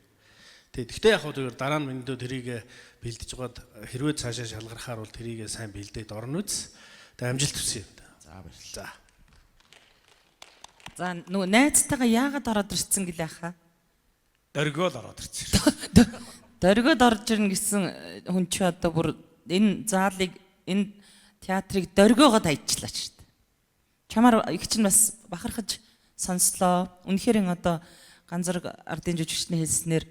Тэгэхдээ яг зүгээр дараа нь миндөө тэрийг бэлдэж байгаад хэрвээ цаашаа шалгарахаар бол тэрийг сайн бэлдээд орно үз. Тэг амжилт хүсье. За баярлалаа. За нөгөө найзтайгаа яагаад ороод ирсэн гэлээ хаа? Дөргөөл ороод ирсэн. Дөргөөд орж ирнэ гэсэн хүн чи одоо бүр энэ заалыг энэ театрыг дөргөөгөө тайчлаа ч шүү дээ. Чамаар их чинь бас бахархаж сонслоо. Үнэхээр одоо ганцраг ардын жүжигчний хэлснээр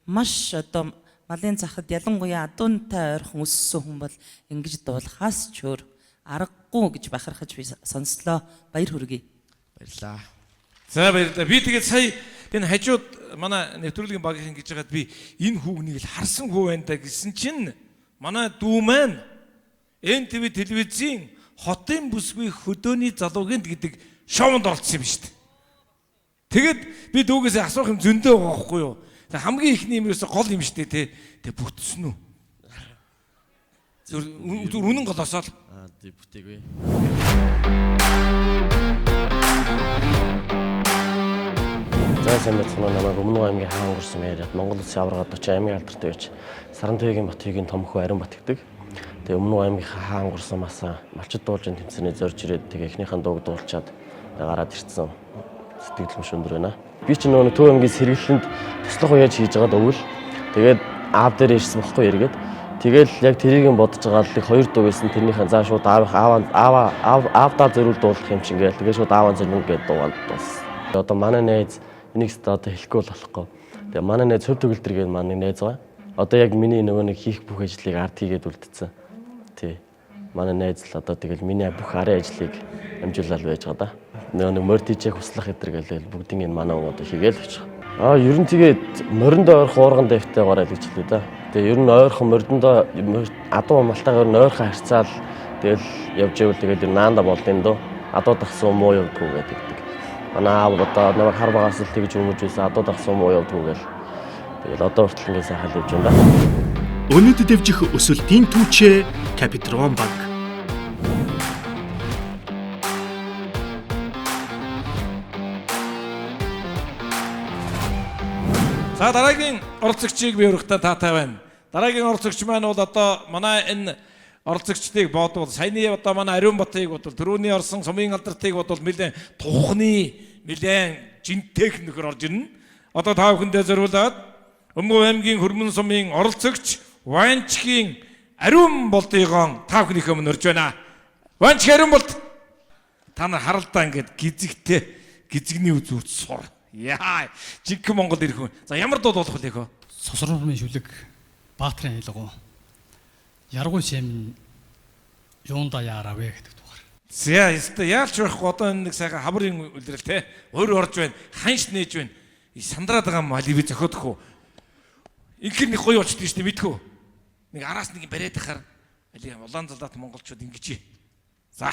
маш одоо малын захад ялангуяа адуунтай ойрхон өссөн хүн бол ингэж дуулахаас ч өөр аргагүй гэж бахархаж би сонслоо. Баяр хүргэе. Баярлалаа. За баярлалаа. Би тэгээд сая энэ хажууд манай нэвтрүүлгийн багийн гэж байгаад би энэ хүүгнийг л харсан хүү байна да гэсэн чинь манай дүү маань НТV телевизийн хотын бүсгүй хөдөөний залуугийн гэдэг шоунд орсон юм шүү дээ. Тэгэд би дүүгээс асуух юм зөндөө байгаа байхгүй юу? Хамгийн ихний юм ерөөсө гол юм шүү дээ те бүтсэн үү? Зүр үнэн голосоо л. Тэг бүтээгүй. За сайн байна намайг Өмнө аймгийн хаан өнгөрсөн яриад Монгол Улсын аварга 40 аймгийн алдартай байж Сарантайгийн Батхигийн том хүү Ариун Бат гэдэг. Тэгээ Өмнө аймгийн хаан өнгөрсөн мас малчид дуулжин тэмцэнээр зорж ирээд тэгээ эхнийхэн дууг дуулчаад гараад ирсэн сэтгэл хөш өндөр байна. Би ч нөгөө Төв аймгийн сэргэлэнд туслах уяаж хийж байгаад өвөл тэгээд аав дээр ирсэн бохгүй эргээд тэгэл яг тэрийг бодож байгаа л хоёр дуу байсан тэрнийхэн заа шууд аавдаа зөрүүл дуулах юм чинь гээл тэгээ шууд ааваа зөрнө гэдэг дууганд дууссан. Одоо манай найз энийг одоо хэлэхгүй болохгүй. Тэгээ манай найз Цөв Төгөлдөр гэдэг манай найз байгаа. Одоо яг миний нөгөө нэг хийх бүх ажлыг арт хийгээд үлдсэн. Тий. Манай найз л одоо тэгэл миний бүх арын ажлыг амжуулаад байж байгаа да. Нөгөө нэг мордижээ хуслах гэдэр гэлээ бүгдийг энэ манай одоо хийгээл гэж байгаа. Ер нь тэгээд мориндоо ойрхон уурган дэвтэй гараад гэж хэлээ да. Тэгээ ер нь ойрхон мордондоо адуу малтайгаар нь ойрхон харьцаал тэгэл явж ивэл тэгээд наанда болдын дөө. Адуу тахсан муу явдгүй гэдэг. Манай аав одоо намайг хар багаас л тэгж өмж байсан адуу тахсан муу явдгүй гэл. Тэгэл одоо хүртэл ингэ сайхан л явж байна да. Өнөд дэвжих өсөлтийн түүчээ Капитрон банк. За дараагийн оролцогчийг би өргөтө таатай байна. Дараагийн оролцогч маань бол одоо манай энэ оролцогчдыг бодвол саяны одоо манай Ариун Батыг бодвол түрүүний орсон Сумын алдартыг бодвол нэлээд тухны нэлээд жин техникээр орж ирнэ. Одоо та бүхэндээ зориулаад Өмнө аймгийн Хөрмөн сумын оролцогч Ванчгийн Ариун Болдыгоон та бүхнийхээ өмнө орж байна. Ванч Ариун Болд та нар харалдаа ингээд гизэгний үзүүрт сур. Яа, жинхэнэ Монгол ирэх хүн. За ямар дуу болох вэ хөө? Сосрон шүлэг Баатрын хэлгөө. Яргуй шэм юунда яаравэ гэдэг дугаар. За яалч байхгүй одоо нэг сайхан хаврын үлрэл те. Өөр орж байна. Ханш нээж байна. Сандраад байгаа юм али би зөхөдөх үү. Инхээр нэг гоё болчихдээ шүү дээ мэдхүү. Нэг араас нэг бариад тахаар али улаан залдаат монголчууд ингэж. За.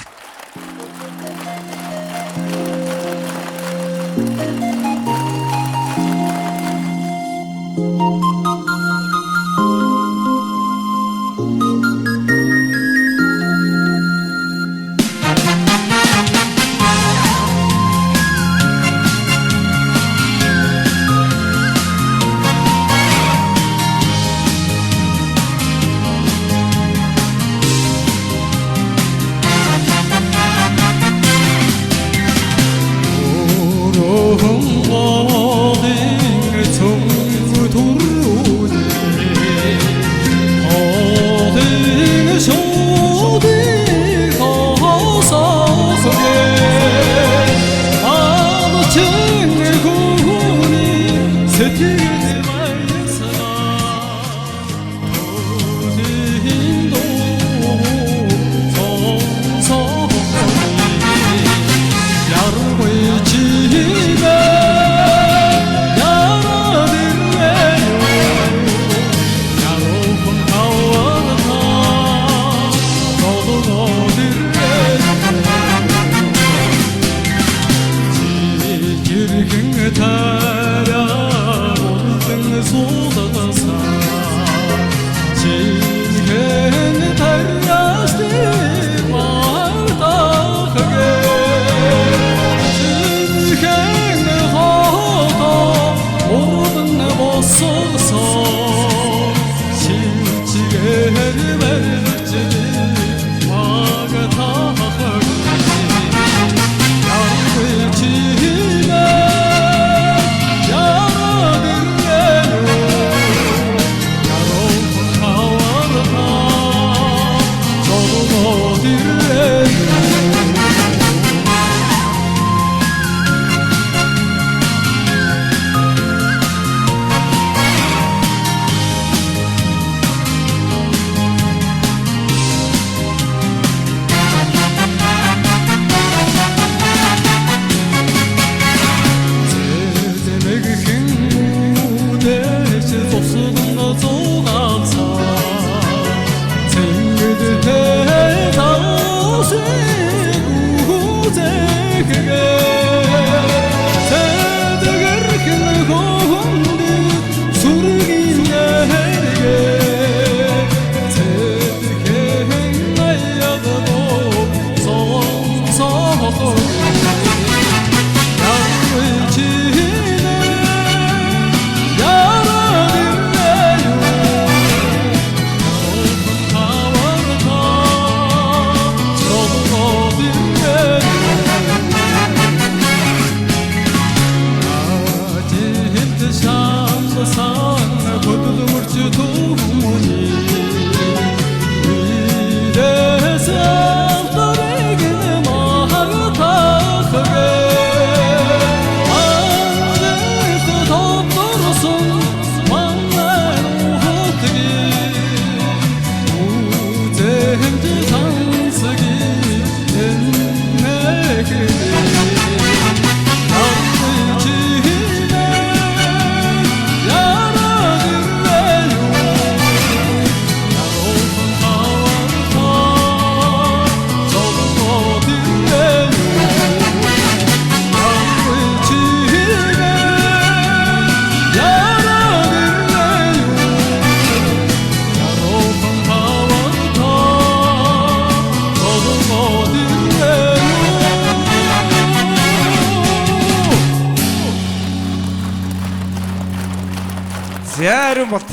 Зарим бол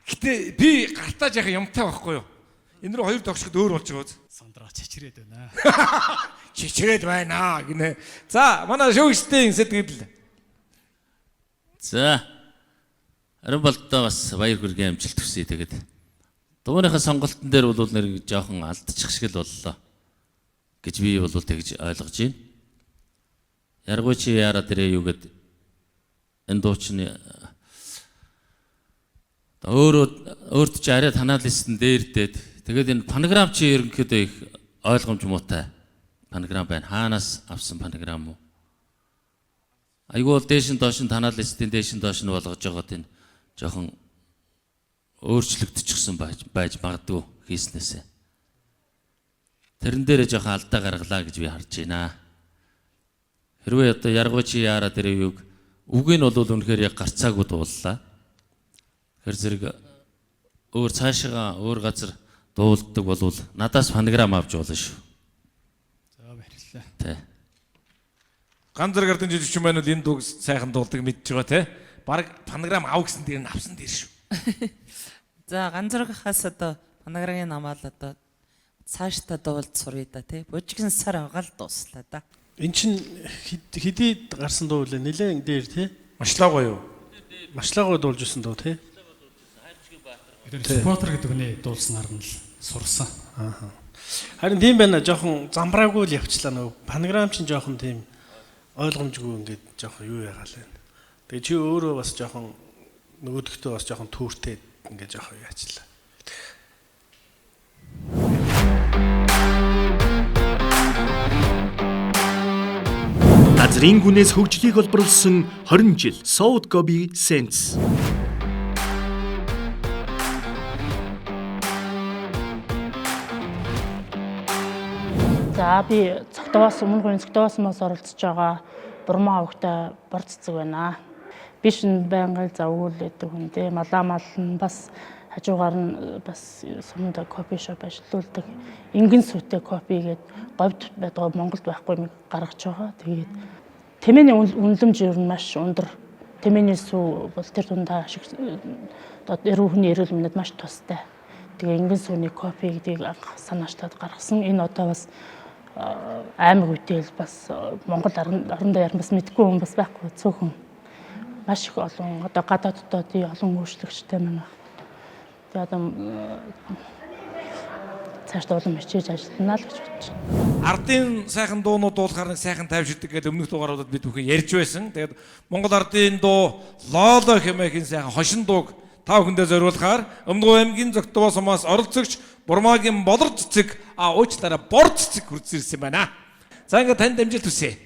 гэтээ би гартааж яхаа юмтай байхгүй юу? Энэ рүү хоёр догшгод өөр болж байгаа. Сандраа чичрээд байна. Чичрээд байна гинэ. За, манай шүүгчдийн сэтгэл. За. Харин болтоо бас баяр хүргээн амжилт хүсье. Тэгээд дууныхаа сонголтын дээр бол нэр жоохон алдчих шиг л боллоо гэж би бол тэгж ойлгож байна. Яргүй чи яараа дэрээ юу гэд энэ дуучны өөрт ч арай танаа листэн дээрдээд тэгээд энэ панограм чи ерөнхийдөө их ойлгомж муутай панограм байна. Хаанаас авсан панограм уу? Айгуу дээш нь доош нь танаа листийн дээш нь доош нь болгож байгаа тийм жоохон өөрчлөгдчихсэн байж магадгүй хийснээсээ. Тэрэн дээрээ жоохон алдаа гаргалаа гэж би харж байна. Хэрвээ одоо яргүй чи яараа дэрээ юг үгийг нь бол үнэхээр яг гарцаагүй дууллаа. Тэр зэрэг өөр цаашаа өөр газар дуулдаг болвол надаас панограм авч болно шүү. За баярлалаа. Тэ. Ганц зэрэг ардын жижигчин байна бол энэ дууг сайхан дуулдаг мэдж байгаа те. Бараг панограм ав гэсэн дээр нь авсан дээр шүү. За ганц зэрэгхаас одоо панограмын намаал одоо цаашдаа дуулж суръя да те. Бужигсан сар байгаа л дууслаа да. Эн чин хэдий гарсан дуу үлээ нэлээд дээр те. Машлаагаа юу? Машлаагаа дуулж ирсэн дуу те. Тэр Спортер гэдэг хүний дуулснаар нь л сурсан. Аа. Харин тийм байна жоохон замбраагүй л явчлаа нөгөө панограм чинь жоохон тийм ойлгомжгүй ингээд жоохон юу ягаал байна. Тэгээ чи өөрөө бас жоохон нөгөөдөгтөө бас жоохон түүртэй ингээд жоохон яачлаа. Газрын гүнээс хөгжлийг олборлсон 20 жил South Gobi Saints. За би цогтоос өмнө цогтоосмоос оролцож байгаа Бурмаа хөвгтэй бор цэцэг байна. Би шин байнгын завгуулдаг хүн тийм малаамал нь бас хажуугаар нь бас сумд кофе шоп ажиллаулдаг. Ингэн сүтэ кофе гээд говьд байдаг Монголд байхгүй юм гаргаж байгаа. Тэгээд тэмээний үнэлэмж ер нь маш өндөр. Тэмээний сүү бол тэр дундаа ашиг эрүүхний эрүүл мэндэд маш тустай. Тэгээ ингэн сүүний кофе гэдгийг санаачлаад гаргасан. Энэ одоо бас аймаг үтэл бас Монгол орон даяар бас мэдгүй хүн бас байхгүй цөөхөн маш их олон одоо гадаад дотоодын олон үйлчлэгчтэй манай. Тэгээ одоо цаашдаа улам хичээж ажиллана л гэж бодож байна. Ардын сайхан дуунууд дуулахаар нэг сайхан тавьшиддаг гэдэг өмнөх дугааруудад бид бүхэн ярьж байсан. Тэгээд Монгол ардын дуу Лооло хэмээхэн сайхан хошин дууг та бүхэндээ зориулахаар Өмнөдгөө аймгийн Зөгтөвөө сумаас оролцогч Бурмаагийн Болор цэцэг уучлаарай Бор цэцэг хүрч ирсэн байна. За ингээд танд амжилт хүсье.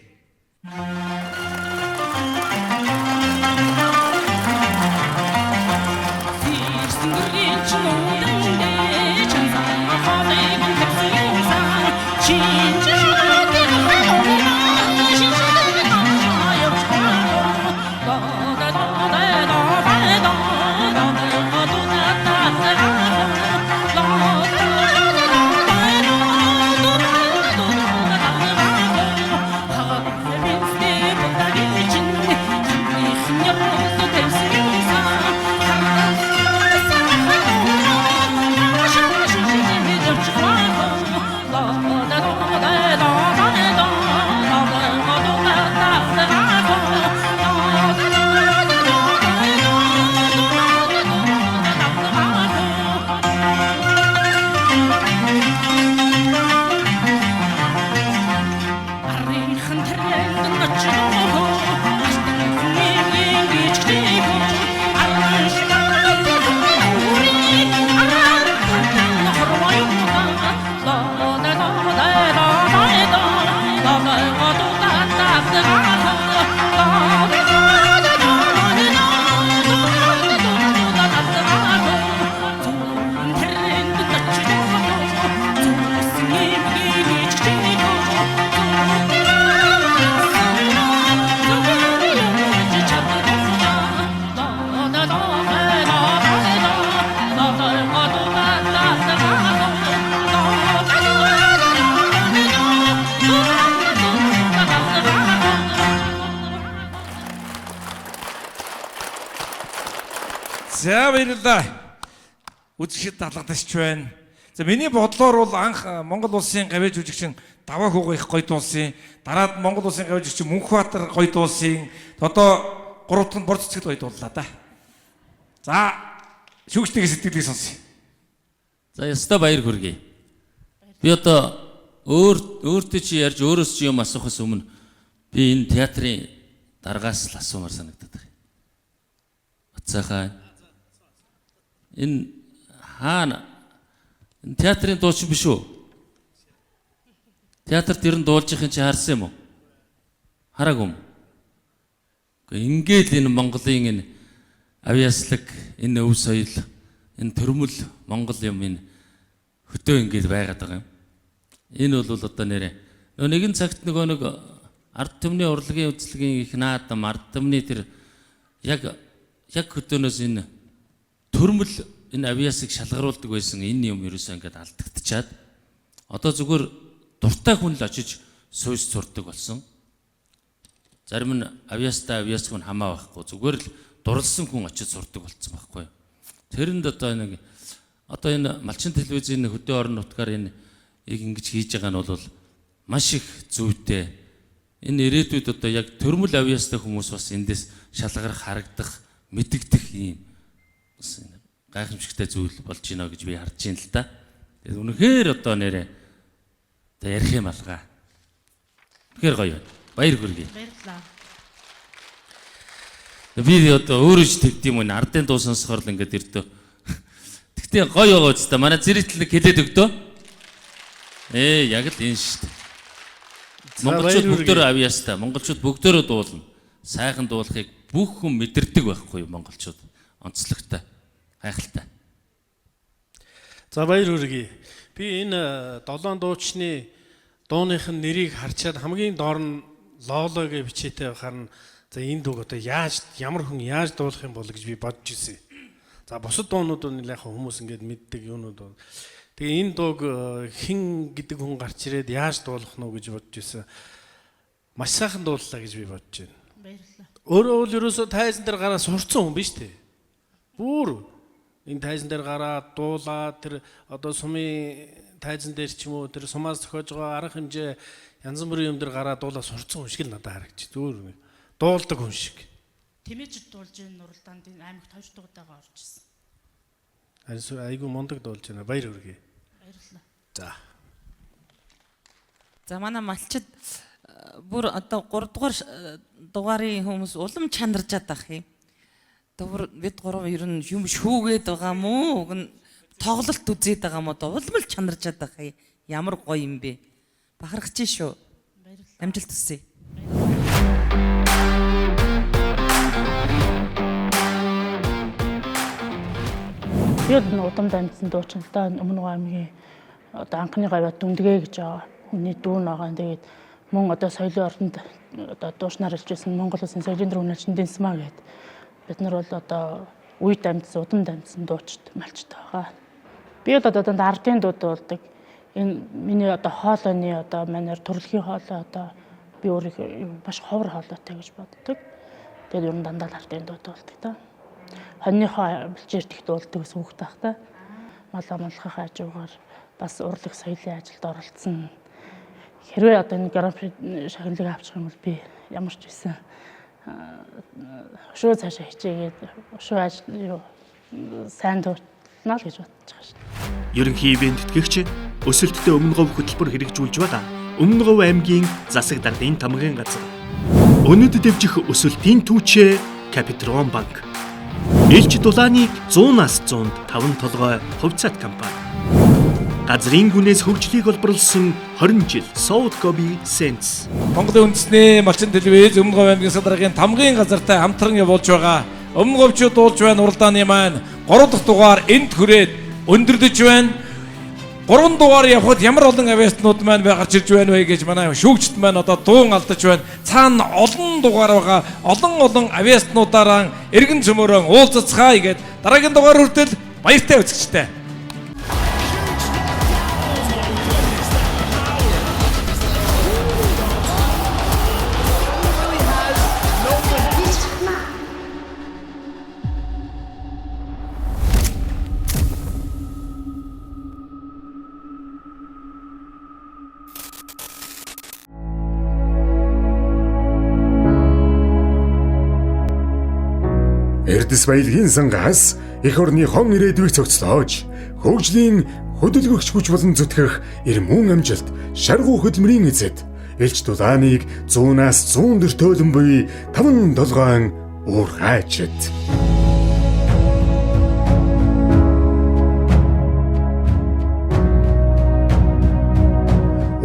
За баярлалаа. Үзэгчд талгадасч байна. За миний бодлоор бол анх Монгол улсын гавьяа жүжигчин Даваа Хүүга их гоё дуулсан. Дараад Монгол улсын гавьяа жүжигчин Мөнхбаатар гоё дуулсан. Одоо гурав дахь нь Бор цэцэг гоё дууллаа да. За шүүгчдийн сэтгэлийг сонсъё. За яста баяр хүргэе. Би одоо өөртөө чи ярьж өөрөөс чи юм асуухаас өмнө би энэ театрын дараагаас л асуумаар санагдаад байна. Бацаахан энэ хаана энэ театрын дуучин биш үү? Театрт ер нь дуулж ихын чи харсан юм уу? Хараагүй юм. Ингээд энэ Монголын энэ авьяаслаг, энэ өв соёл, энэ төрмөл Монгол юм энэ хөтөө ингээд байгаад байгаа юм. Энэ бол одоо нэрээ нэгэн цагт нэг ард түмний урлагийн үзлэгийн их наадам ард түмний тэр яг хөдөөнөөс энэ төрмөл энэ авьяасыг шалгаруулдаг байсан энэ юм ерөөсөө ингээд алдагдчихад одоо зүгээр дуртай хүн л очиж сууж сурдаг болсон. Зарим нь авьяастай авьяасгүй хамаа байхгүй зүгээр л дурлсан хүн очиж сурдаг болсон байхгүй. Тэрэнд одоо энэ малчин телевизийн хөдөө орон нутгаар энэ ингэж хийж байгаа нь бол маш их зүйтэй. Энэ ирээдүйд одоо яг төрмөл авьяастай хүмүүс бас эндээс шалгарах, харагдах, мэдэгдэх юм гайхамшигтай зүйл болж байна гэж би харж байна л да. Тэгээд үнэхээр одоо нэрээ Одоо ярих юм алгаа. Тэгэхээр гоё байна. Баяр хүргэе. Баярлалаа. Би одоо өөрөө ч тэгдэм юм ардын дуу сонсохоор л ингээд ирдөө. Тэгтээ гоё байгаа ч та манай зэрэгтэл хэлээд өгдөө. Яг л энэ шүү дээ. Монголчууд бүгдөө авьяастай. Монголчууд бүгдөө дуулна. Сайхан дуулахыг бүх хүн мэдэрдэг байхгүй юу монголчууд. Онцлогтой. Гайхалтай. За баяр хүргэе. Би энэ 7 дуучны дууных нь нэрийг харчаад хамгийн доор нь лоло гэж бичээтэй харна. За энэ дууг одоо ямар хүн яаж дуулах юм бол гэж би бодож ирсэн. За бусад дуунууд нь яг хүмүүс ингээд мэддэг юунууд. Тэгээ энэ дууг хэн гэдэг хүн гарч ирээд яаж дуулах нь гэж бодож ирсэн. Маш сайхан дууллаа гэж би бодож байна. Баярлалаа. Өөрөө бол ерөөсөө тайзан дээр гараа сурцсан хүн биш үү? Бүр энэ тайзан дээр гараа дуулаа тэр одоо сумын тайзан дээр ч юм уу тэр сумаас зохиож байгаа арга хэмжээ янз бүрийн юм дээр гараа дуулаа сурцсан хүн шиг л надад харагдчих. Зүгээр нэг дуулдаг хүн шиг. Тэмээжид дуулж ийн нуралдаанд энэ аймагт хойш дугуйгаа орж ирсэн. Айгу мондог дуулж байна. Баяр хүргэе. Баярлалаа. За. За манай малчид бүр одоо 3 дугаар дугаарын хүмүүс улам чанарж чадах юм. Тэгвэр бид 3 ер нь юм шүүгээд байгаа мó уг нь тоглолт үзээд байгаа мó улам л чанарж чадах юм. Ямар гоё юм бэ. Бахархаж шүү. Амжилт хүсье. Яг нь удам дамжсан дуучинтай өмнө аймгийн одоо анхны гавьяа дүндэгэ гэж байгаа. Хүний дүүн байгаа. Тэгээд мөн одоо соёлын ордонд одоо дуушнаар илжсэн Монгол Улсын соёлын дөрвөн ачны Дэнсмаа гэдэг. Бид нар бол одоо үе дамжсан, удам дамжсан дуучид малчтай байгаа. Би одоо ардын дууд дуулдаг. Энэ миний одоо хоолойны одоо манер төрөлхийн хоолой одоо би өөрийнхөө маш ховор хоолойтой гэж боддог. Тэгээд ер нь дандаа ардын дууд дуулдаг та. Хоньныхоо бэлчээр тэгт дуулдаг гэсэн үг таах та. Малхах хажуугаар бас урлаг соёлын ажилд оролцсон. Хэрвээ одоо энэ гран-при шагналыг авчих юм бол би ямар ч байсан шууд цаашаа хичээгээд шууд ажил сайн дуулна л гэж бодож байгаа шин. Ерөнхий ивент тэтгэгч өсөлттэй өмнө говь хөтөлбөр хэрэгжүүлж байгаа Өмнө Говь аймгийн засаг даргын тамгын газар. Өнөд дэвжих өсөлтийн түүчээ Капитрон банк. Элч дулааны 100-аас 105 толгой хувьцаат компани. Газрын гүнээс хөгжлийг олборлсон 20 жил South Gobi Sense. Монголын үндэсний малчин телевиз Өмнө Говь аймгийн засаг даргын тамгын газартай хамтран явуулж байгаа Өмнө Говьчууд дуулж байна уралдааны маань 3 дахь дугаар энд хүрээд өндөрлөж байна. 3 дугаар явхад ямар олон авиаснууд маань гарч ирж байна вэ гэж манай шүүгчд маань одоо дуун алдаж байна. Цаана олон дугаар байгаа. Олон авиаснуудаараа эргэн цөмөрөн уулзацгаая гэд дараагийн дугаар хүртэл баяртай үзэгчтэй. Эрдэс баялагын сангаас эх орны хон ирээдүйг цогцлоож хөгжлийн хөдөлгөгч хүч болон зүтгэх эрмүүн амжилт шаргуу хөдөлмөрийн эзэд элч дулааныг 100-аас 100 төртөөлөн буй 5 толгойн уур хайчид.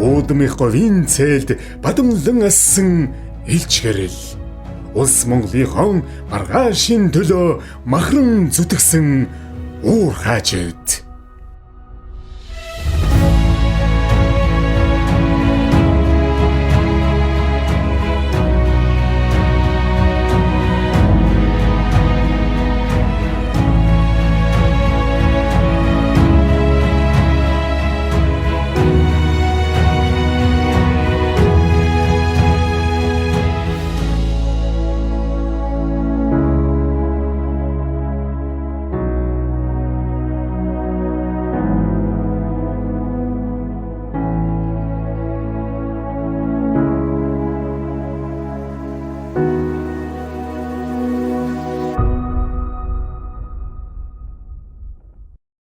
Уудмих говийн цээлд бадамлан ассан элч гэрэл. Улс Монголын хон маргаашийн төлөө махран зүтгэсэн уур хайчид.